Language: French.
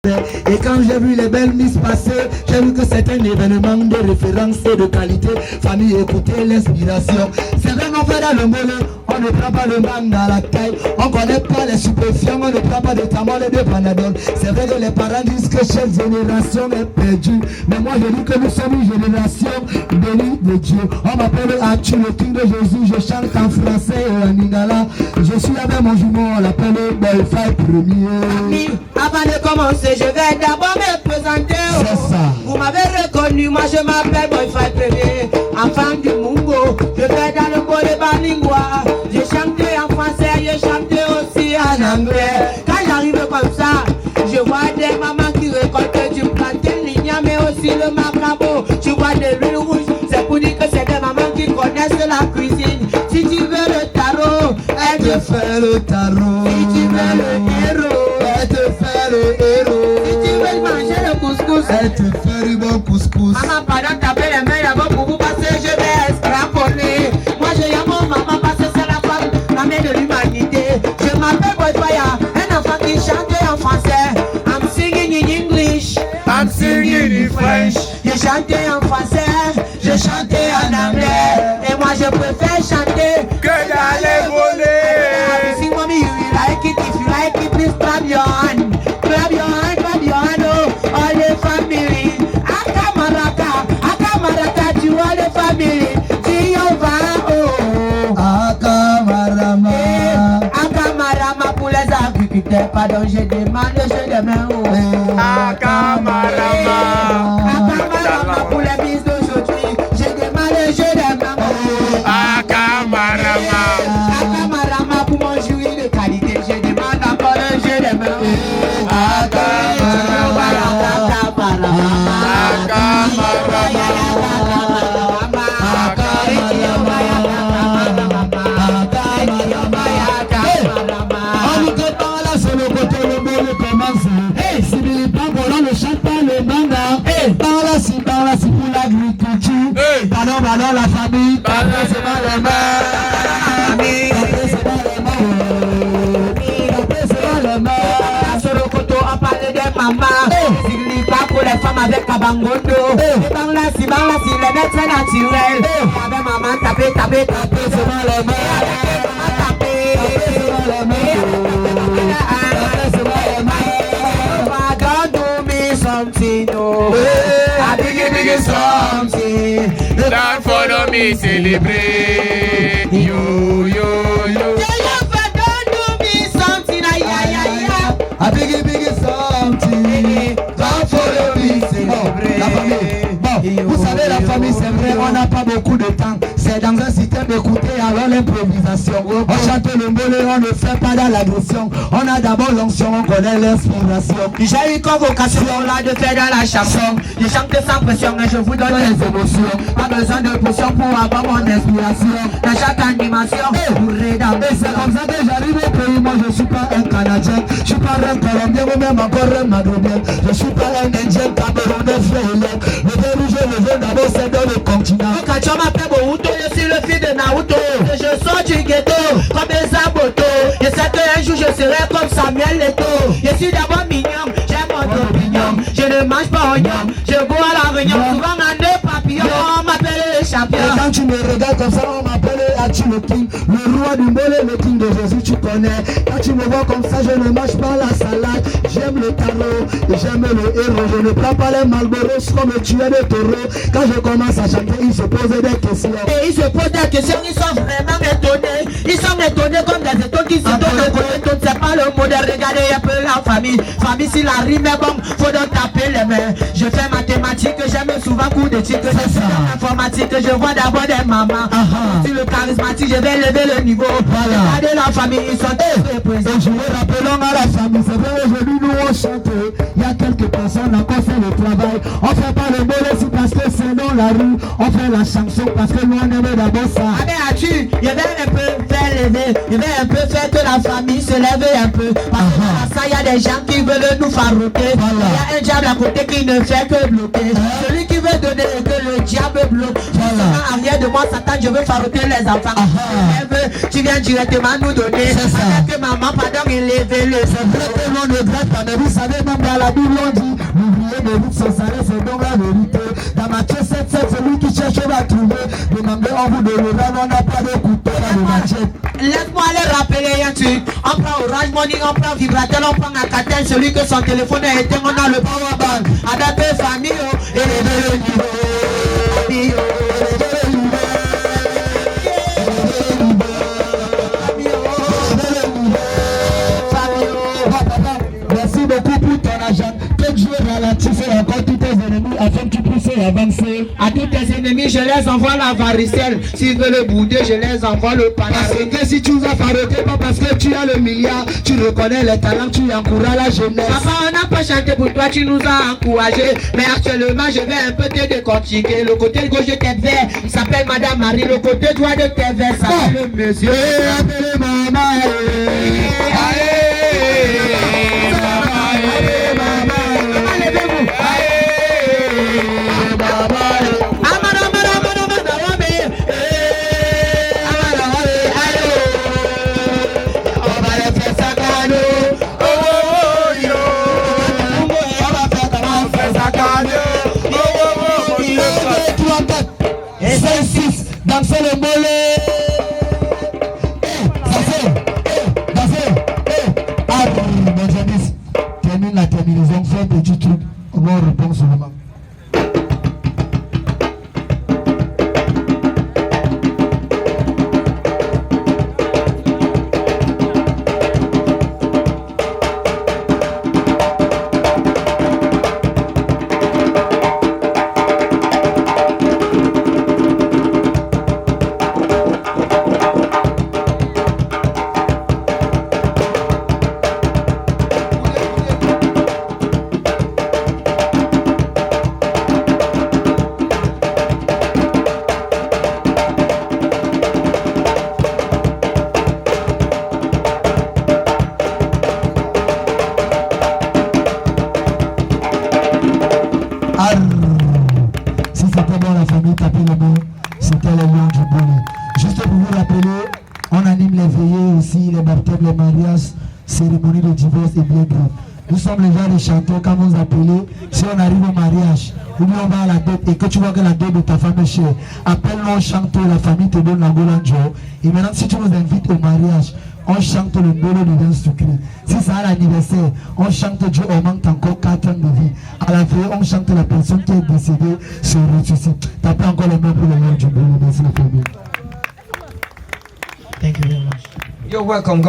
Et quand j'ai vu les belles miss passer, j'ai vu que c'est un événement de référence et de qualité. Famille, écoutez l'inspiration. C'est vraiment fait dans le mollet. On ne prend pas le mangue dans la taille. On ne connaît pas les stupéfiants. On ne prend pas de tamol et de panadol. C'est vrai que les parents disent que cette génération est perdue. Mais moi je dis que nous sommes une génération bénie de Dieu. On m'appelle Atu, le king de Jésus. Je chante en français et en lingala. Je suis avec mon jumeau, on l'appelle Boyfriend premier. Avant de commencer, je vais d'abord me présenter. C'est ça. Vous m'avez reconnu, moi je m'appelle Boyfriend premier. Enfant du Mungo, je vais dans le volet balingua. J'ai chanté en français, j'ai chanté aussi en anglais. Quand j'arrive comme ça, je vois des mamans qui récoltent du plantain, l'igname mais aussi le mabrabo. Tu vois des l'huile rouge, c'est pour dire que c'est des mamans qui connaissent la cuisine. Si tu veux le tarot, elle te fait le tarot. Si tu veux le héros, elle te fait le héros. Si tu veux manger le couscous, elle te fait du bon couscous. Maman, pardon, tapez les mains là-bas pour vous passer, je vais extrapoler. Moi, je y a mon maman parce que c'est la femme, la mère de l'humanité. Je m'appelle Boyfaya, un enfant qui chante en français. I'm singing in English, I'm singing in French. j'ai chanté en français, j'ai chanté en anglais. Et moi, je préfère chanter que d'aller voler. See, mommy, you like it, if you like it, please clap your hand. Clap your hand, oh, all the family. Akamaraka, tu vois les familles. Si on va, oh. Akamarama. Akamarama pour les agriculteurs, pardon, je demande, je demande, oh. Akamarama. Akamarama pour les mises d'aujourd'hui, je demande, oh. Akamarama. Akamarama pour mon jouir de qualité, je demande encore, je demande, oh. Akamarama. Par là, c'est pour l'agriculture. Pardon, la famille. Après, c'est pas les mains. Après, c'est pas les mains. Après, c'est pas les mains. Sur le coteau, on parle de maman. Sigli pas pour les femmes avec Kabangondo. Par là, si, les médecins naturels. Avec maman, taper. Après, c'est pas les mains. Après, c'est pas les mains. Après, c'est pas les mains. Don't do me something, no. A biggie something. Don't follow me celebrate. Yo. Don't do me something, A biggie something. Don't follow me célébrer. La famille. Bon, vous savez, la famille, c'est vrai, on n'a pas beaucoup de temps. C'est dans un système d'écouter, alors l'improvisation. On chante le mollet, on ne fait pas dans l'agression. On a d'abord l'onction, on connaît l'inspiration. J'ai eu convocation là de faire dans la chanson. Je chante sans pression et je vous donne les émotions. Pas besoin de potion pour avoir mon inspiration. Dans chaque animation, vous rédamez. Et c'est comme ça que j'arrive au pays. Moi je suis pas un Canadien, je suis pas un Colombien ou même encore un Maghrébin. Je suis pas un Indien, Camerounais, frère. Le Pérou, je le veux d'abord, c'est dans le continent. Quand tu m'appelles Boruto, je suis le fils de Naruto. Je sors du ghetto, comme des abotos. Je sais qu'un jour je serai comme Samuel Leto. Je suis d'abord mignon, j'aime mon opinion. Je ne mange pas oignon, je bois à la réunion. Souvent en deux papillons, on m'appelle le champion. Et quand tu me regardes comme ça, on m'appelle Atu le king. Le roi du mollet, le king de Jésus, tu connais. Quand tu me vois comme ça, je ne mange pas la salade. J'aime le tarot et j'aime le héros. Je ne prends pas les Malboros comme tu es des taureaux. Quand je commence à chanter, ils se posent des questions. Et ils se posent des questions, ils sont vraiment étonnés. Ils sont étonnés comme des étoiles qui se donnent à côté. C'est pas le modèle, regardez un peu la famille. Famille, si la rime est bonne, faut donc taper les mains. Je fais mathématiques, j'aime souvent cours d'éthique. Je fais informatique, je vois d'abord des mamans. Sur le charismatique, je vais lever le niveau. Regardez la famille, ils sont tous présents. Et je me rappelons à la famille, c'est vrai aujourd'hui nous on chante. Il y a quelques personnes encore fait le travail. On fait pas le mollet si parce que c'est dans la rue. On fait la chanson parce que nous on aime d'abord ça. Ah ben as-tu, je vais un peu faire lever. Je vais un peu faire que la famille se lève un peu. Parce que ça, il y a des gens qui veulent nous farouquer. Il y a un diable à côté qui ne fait que bloquer. Celui qui veut m'avait donné et que le diable bloque. Voilà. Arrière de moi, Satan, je veux faroter les enfants. Tu viens directement nous donner. C'est ça. Avec maman, pardon, élever le. C'est vrai que l'on ne gratte pas, mais vous savez, même dans la Bible, on dit l'ouvrier mérite son salaire, c'est donc la vérité. Dans Matthieu 7, celui qui cherche va trouver. Demandez, on vous donnera, on n'a pas de couteau, pas de machette. Laisse-moi aller rappeler un truc. On prend Orange Money, on prend Vibratel, on prend Alcatel. Celui que son téléphone est éteint, on a le power bank. Adapté famille, et le niveau. Merci beaucoup pour ton argent. Que Dieu ralentisse encore tous tes ennemis afin que tu puisses avancer. À tous tes ennemis, je les envoie la varicelle. S'ils veulent bouder, je les envoie le Parce panaré. que si tu vas faroter, pas parce que tu as le milliard, tu reconnais les talents, tu encourages la jeunesse. Papa, on n'a pas chanté pour toi, tu nous as encouragés. Mais actuellement, je vais un peu te décortiquer. Le côté gauche de tes verres, il s'appelle Madame Marie. Le côté droit de tes verres, s'appelle le monsieur. Appelez maman. Et 5-6, dansez le mollet. Ah, mon Janice, termine la terminaison, fais un petit truc. On va répondre seulement. Si c'était bon la famille, tapez le mot, c'était le lion du bonheur. Juste pour vous rappeler, on anime les veillées aussi, les baptêmes, les mariages, cérémonies de divorce et bien d'autres. Nous sommes les gens des chanteurs, quand vous appelez, si on arrive au mariage, ou bien on va à la dot et que tu vois que la dot de ta femme est chère, appelle-nous, on chante, la famille te donne la golanjo. Et maintenant, si tu nous invites au mariage, on chante le bolo de danse sucré. Si c'est à l'anniversaire, on chante Dieu augmente encore 4 ans de vie. À la veille, on chante la personne qui est décédée se ressuscite. Tapez encore les mains pour le lion du bolo. Merci la famille. Thank you very much. You're welcome.